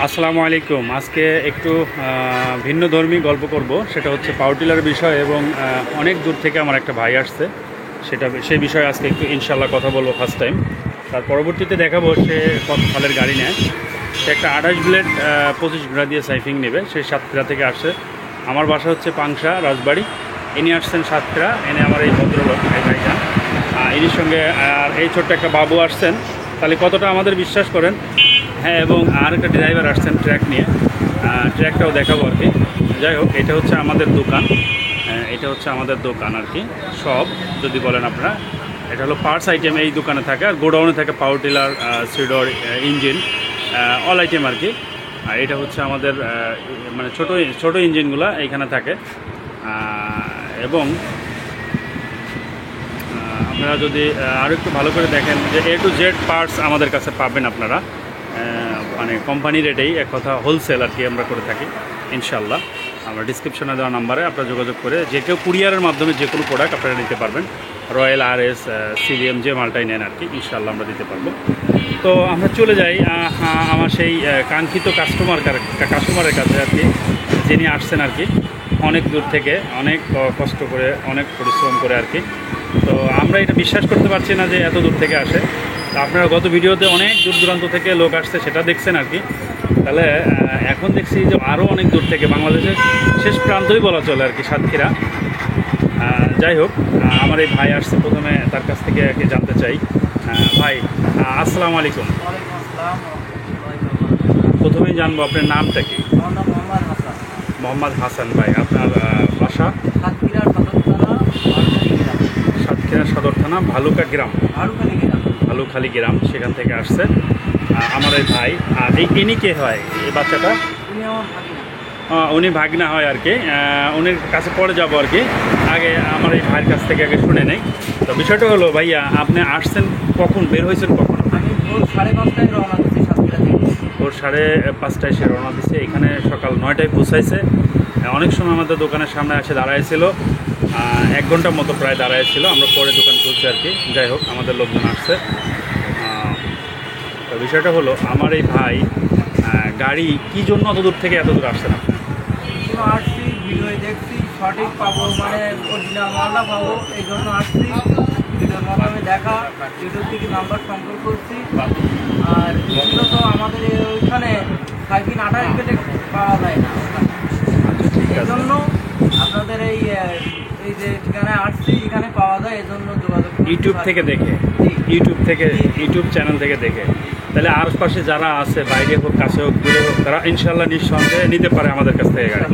আসসালামু আলাইকুম। আজকে একটু ভিন্নধর্মী গল্প করব, সেটা হচ্ছে পাওয়ার টিলার বিষয় এবং অনেক দূর থেকে আমার একটা ভাই আসছে, সেই বিষয়ে আজকে একটু ইনশাল্লাহ কথা বলবো ফার্স্ট টাইম। তার পরবর্তীতে দেখাবো সে কত সালের গাড়ি নেয়। সে একটা 28 ব্লেড 25 ঘোড়া দিয়ে সাইফিং নেবে। সে সাতক্ষীরা থেকে আসছে। আমার বাসা হচ্ছে পাংশা রাজবাড়ি। ইনি আসছেন সাতক্ষীরা, এনে আমার এই ভদ্রলোক এই ভাইটা, ইনির সঙ্গে আর এই ছোট্ট একটা বাবু আসছেন। তাহলে কতটা আমাদের বিশ্বাস করেন। হ্যাঁ, এবং আর একটা ড্রাইভার আসছেন ট্র্যাক নিয়ে, ট্র্যাকটাও দেখাবো আর কি। যাই হোক, এটা হচ্ছে আমাদের দোকান, এটা হচ্ছে আমাদের দোকান আর কি। সব যদি বলেন আপনারা, এটা হলো পার্টস আইটেম এই দোকানে থাকে, আর গোডাউনে থাকে power tiller, seeder, engine, all item আর কি। আর এটা হচ্ছে আমাদের মানে ছোটো ইঞ্জিনগুলো এইখানে থাকে। এবং আপনারা যদি আরও একটু ভালো করে দেখেন যে A to Z পার্টস আমাদের কাছে পাবেন আপনারা, মানে কোম্পানি রেটেই, এক কথা হোলসেল আর কি আমরা করে থাকি ইনশাল্লাহ। আমরা ডিসক্রিপশনে দেওয়া নাম্বারে আপনারা যোগাযোগ করে যে কেউ কুরিয়ারের মাধ্যমে যে কোনো প্রোডাক্ট আপনারা নিতে পারবেন। রয়্যাল, RS, CVM যে মালটাই নেন আর কি, ইনশাল্লাহ আমরা দিতে পারবো। তো আমরা চলে যাই আমার সেই কাঙ্ক্ষিত কাস্টমারের কাছে আর কি, যিনি আসছেন আর কি অনেক দূর থেকে, অনেক কষ্ট করে, অনেক পরিশ্রম করে আর কি। তো আমরা এটা বিশ্বাস করতে পারছি না যে এত দূর থেকে আসে। আপনারা গত ভিডিওতে অনেক দূর দূরান্ত থেকে লোক আসছে, সেটা দেখছেন আর কি। তাহলে এখন দেখছি যে আরও অনেক দূর থেকে, বাংলাদেশের শেষ প্রান্তই বলা চলে আর কি, সাতক্ষীরা। যাই হোক, আমার এই ভাই আসছে, প্রথমে তার কাছ থেকে আর কি জানতে চাই। ভাই আসসালামু আলাইকুম। প্রথমেই জানবো আপনার নামটা কি? মোহাম্মদ হাসান। ভাই আপনার বাসা? সাতক্ষীরা সদর থানা ভালুকা গ্রাম, ভালুখালী গ্রাম, সেখান থেকে আসছে আমার এই ভাই। আর ইনি কে হয় এই বাচ্চাটা? উনি ভাগনা হয় আর কি। উনির কাছে পরে যাবো আর কি। আগে আমার এই ভাইয়ের কাছ থেকে আগে শুনে নেই। তো বিষয়টা হলো, ভাইয়া আপনি আসছেন কখন, বের হয়েছেন কখন? আমি ভোর 5:30টায় রওনা দিচ্ছি সাতক্ষীরা থেকে। ভোর 5:30টায় সে রওনা দিচ্ছে, এখানে সকাল 9টায় পৌঁছাইছে। অনেক সময় আমাদের দোকানের সামনে এসে দাঁড়াইছিল, 1 ঘন্টার মতো প্রায় দাঁড়াইছিল। আমরা পরে দোকান খুলছি আর কি। যাই হোক, আমাদের লোকজন আসছে। তো বিষয়টা হলো, আমার এই ভাই গাড়ি কী জন্য অত দূর থেকে এত দূর আসছেন আপনি? আসছি, ভিডিও দেখছি, সঠিক পাবো, মানে অরিজিনাল মালটা পাবো, এই জন্য আসছি। ভিডিওর মাধ্যমে দেখা, ইউটিউব থেকে নাম্বার সংগ্রহ করছি। আর মূলত আমাদের ওইখানে 28 বেলে পাওয়া যায় না, এই জন্য আপনাদের এই যে ঠিকানায় আসছি, এখানে পাওয়া যায়, এই জন্য যোগাযোগ। ইউটিউব থেকে দেখে, ইউটিউব চ্যানেল থেকে দেখে। তাহলে আশপাশে যারা আছে, বাইরে হোক, কাছে হোক, দূরে হোক, তারা ইনশাল্লাহ নিঃসন্দেহে নিতে পারে আমাদের কাছ থেকে গাড়ি।